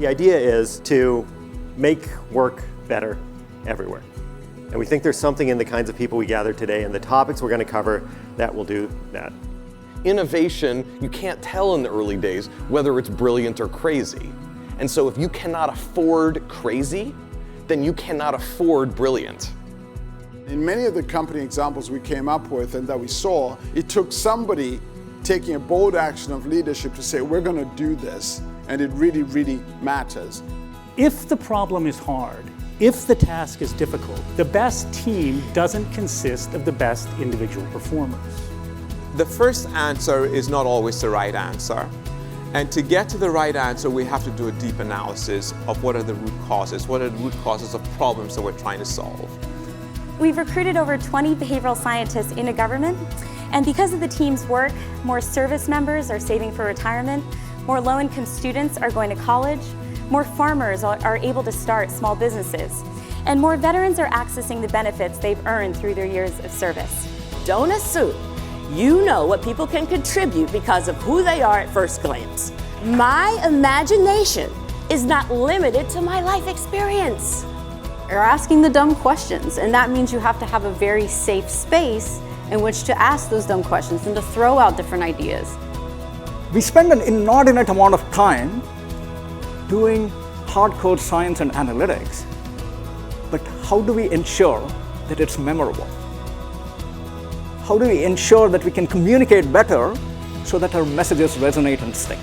The idea is to make work better everywhere. And we think there's something in the kinds of people we gather today and the topics we're going to cover that will do that. Innovation, you can't tell in the early days whether it's brilliant or crazy. And so if you cannot afford crazy, then you cannot afford brilliant. In many of the company examples we came up with and that we saw, it took somebody taking a bold action of leadership to say, we're going to do this, and it really, really matters. If the problem is hard, if the task is difficult, the best team doesn't consist of the best individual performers. The first answer is not always the right answer. And to get to the right answer, we have to do a deep analysis of what are the root causes, what are the root causes of problems that we're trying to solve. We've recruited over 20 behavioral scientists into government, and because of the team's work, more service members are saving for retirement, more low-income students are going to college, more farmers are able to start small businesses, and more veterans are accessing the benefits they've earned through their years of service. Don't assume you know what people can contribute because of who they are at first glance. My imagination is not limited to my life experience. You're asking the dumb questions, and that means you have to have a very safe space in which to ask those dumb questions and to throw out different ideas. We spend an inordinate amount of time doing hardcore science and analytics, but how do we ensure that it's memorable? How do we ensure that we can communicate better so that our messages resonate and stick?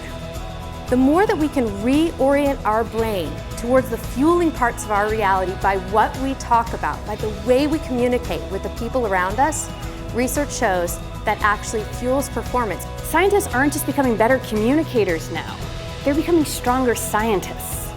The more that we can reorient our brain towards the fueling parts of our reality by what we talk about, by the way we communicate with the people around us, research shows that actually fuels performance. Scientists aren't just becoming better communicators now, they're becoming stronger scientists.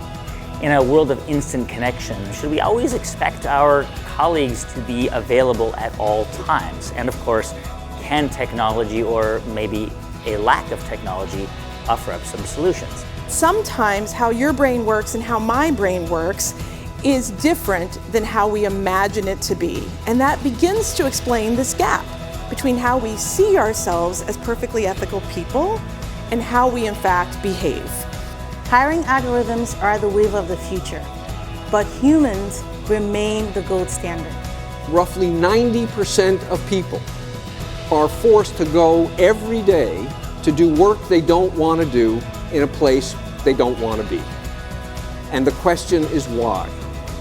In a world of instant connection, should we always expect our colleagues to be available at all times? And of course, can technology, or maybe a lack of technology, offer up some solutions? Sometimes how your brain works and how my brain works is different than how we imagine it to be. And that begins to explain this gap between how we see ourselves as perfectly ethical people and how we in fact behave. Hiring algorithms are the wave of the future, but humans remain the gold standard. Roughly 90% of people are forced to go every day to do work they don't want to do in a place they don't want to be. And the question is why?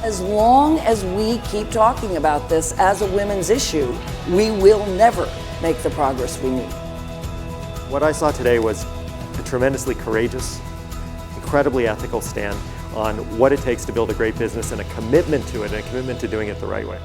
As long as we keep talking about this as a women's issue, we will never make the progress we need. What I saw today was a tremendously courageous, incredibly ethical stand on what it takes to build a great business, and a commitment to it, and a commitment to doing it the right way.